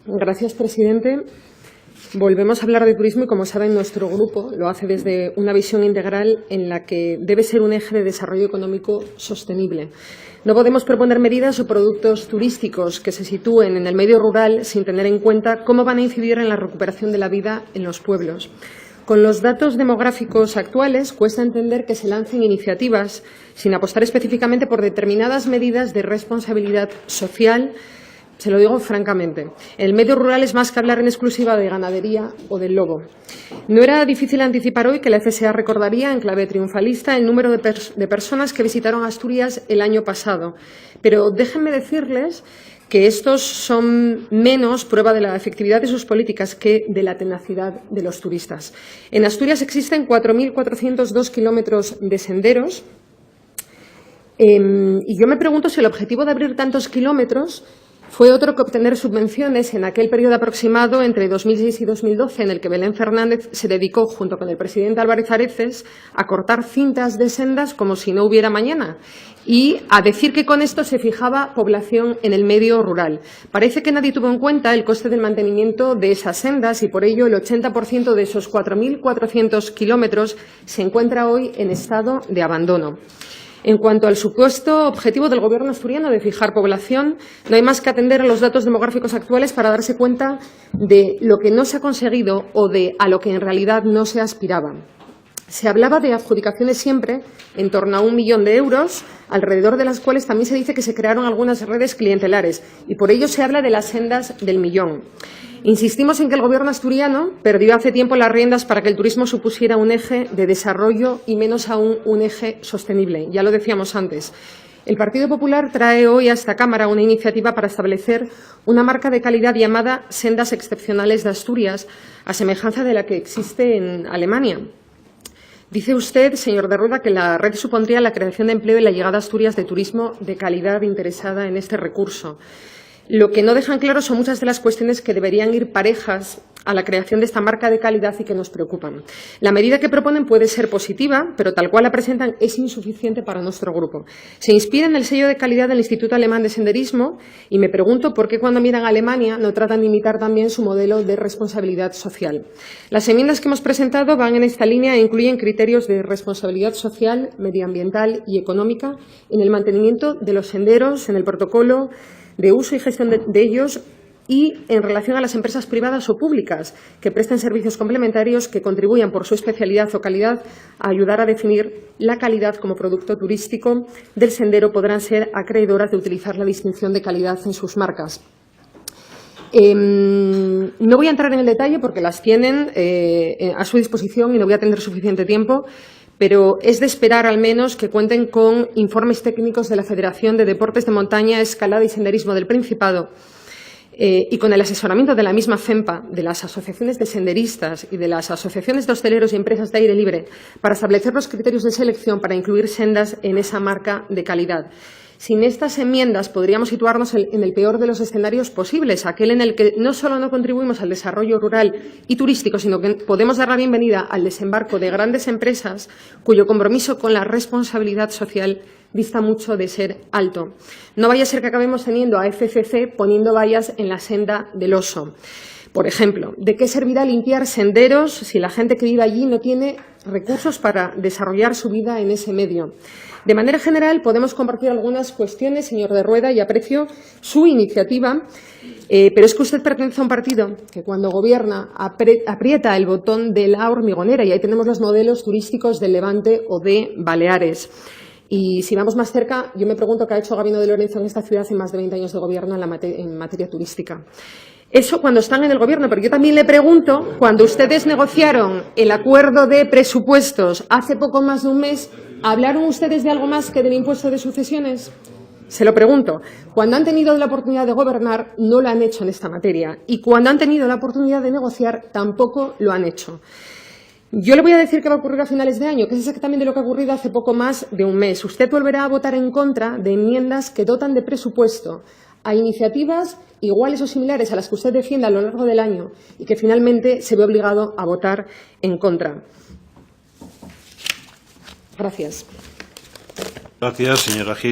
Gracias, presidente. Volvemos a hablar de turismo y, como saben, nuestro grupo lo hace desde una visión integral en la que debe ser un eje de desarrollo económico sostenible. No podemos proponer medidas o productos turísticos que se sitúen en el medio rural sin tener en cuenta cómo van a incidir en la recuperación de la vida en los pueblos. Con los datos demográficos actuales, cuesta entender que se lancen iniciativas sin apostar específicamente por determinadas medidas de responsabilidad social. Se lo digo francamente. El medio rural es más que hablar en exclusiva de ganadería o del lobo. No era difícil anticipar hoy que la FSA recordaría en clave triunfalista el número de personas que visitaron Asturias el año pasado. Pero déjenme decirles que estos son menos prueba de la efectividad de sus políticas que de la tenacidad de los turistas. En Asturias existen 4.402 kilómetros de senderos y yo me pregunto si el objetivo de abrir tantos kilómetros fue otro que obtener subvenciones en aquel periodo aproximado entre 2006 y 2012, en el que Belén Fernández se dedicó, junto con el presidente Álvarez Areces, a cortar cintas de sendas como si no hubiera mañana y a decir que con esto se fijaba población en el medio rural. Parece que nadie tuvo en cuenta el coste del mantenimiento de esas sendas y, por ello, el 80% de esos 4.400 kilómetros se encuentra hoy en estado de abandono. En cuanto al supuesto objetivo del Gobierno asturiano de fijar población, no hay más que atender a los datos demográficos actuales para darse cuenta de lo que no se ha conseguido o de a lo que en realidad no se aspiraba. Se hablaba de adjudicaciones siempre en torno a 1 millón de euros, alrededor de las cuales también se dice que se crearon algunas redes clientelares y por ello se habla de las sendas del millón. Insistimos en que el Gobierno asturiano perdió hace tiempo las riendas para que el turismo supusiera un eje de desarrollo y menos aún un eje sostenible. Ya lo decíamos antes. El Partido Popular trae hoy a esta Cámara una iniciativa para establecer una marca de calidad llamada Sendas Excepcionales de Asturias, a semejanza de la que existe en Alemania. Dice usted, señor de Rueda, que la red supondría la creación de empleo y la llegada a Asturias de turismo de calidad interesada en este recurso. Lo que no dejan claro son muchas de las cuestiones que deberían ir parejas a la creación de esta marca de calidad y que nos preocupan. La medida que proponen puede ser positiva, pero tal cual la presentan es insuficiente para nuestro grupo. Se inspira en el sello de calidad del Instituto Alemán de Senderismo y me pregunto por qué cuando miran a Alemania no tratan de imitar también su modelo de responsabilidad social. Las enmiendas que hemos presentado van en esta línea e incluyen criterios de responsabilidad social, medioambiental y económica en el mantenimiento de los senderos, en el protocolo de uso y gestión de ellos y en relación a las empresas privadas o públicas que presten servicios complementarios que contribuyan por su especialidad o calidad a ayudar a definir la calidad como producto turístico del sendero, podrán ser acreedoras de utilizar la distinción de calidad en sus marcas. No voy a entrar en el detalle porque las tienen a su disposición y no voy a tener suficiente tiempo, pero es de esperar al menos que cuenten con informes técnicos de la Federación de Deportes de Montaña, Escalada y Senderismo del Principado y con el asesoramiento de la misma FEMPA, de las asociaciones de senderistas y de las asociaciones de hosteleros y empresas de aire libre para establecer los criterios de selección para incluir sendas en esa marca de calidad. Sin estas enmiendas podríamos situarnos en el peor de los escenarios posibles, aquel en el que no solo no contribuimos al desarrollo rural y turístico, sino que podemos dar la bienvenida al desembarco de grandes empresas cuyo compromiso con la responsabilidad social dista mucho de ser alto. No vaya a ser que acabemos teniendo a FCC poniendo vallas en la senda del oso. Por ejemplo, ¿de qué servirá limpiar senderos si la gente que vive allí no tiene recursos para desarrollar su vida en ese medio? De manera general, podemos compartir algunas cuestiones, señor de Rueda, y aprecio su iniciativa, pero es que usted pertenece a un partido que cuando gobierna aprieta el botón de la hormigonera y ahí tenemos los modelos turísticos del Levante o de Baleares. Y si vamos más cerca, yo me pregunto qué ha hecho Gabino de Lorenzo en esta ciudad en más de 20 años de gobierno en materia turística. Eso cuando están en el Gobierno, pero yo también le pregunto, cuando ustedes negociaron el acuerdo de presupuestos hace poco más de un mes, ¿hablaron ustedes de algo más que del impuesto de sucesiones? Se lo pregunto. Cuando han tenido la oportunidad de gobernar, no lo han hecho en esta materia. Y cuando han tenido la oportunidad de negociar, tampoco lo han hecho. Yo le voy a decir qué va a ocurrir a finales de año, que es exactamente lo que ha ocurrido hace poco más de un mes. Usted volverá a votar en contra de enmiendas que dotan de presupuesto a iniciativas iguales o similares a las que usted defiende a lo largo del año y que finalmente se ve obligado a votar en contra. Gracias. Gracias, señora Gil.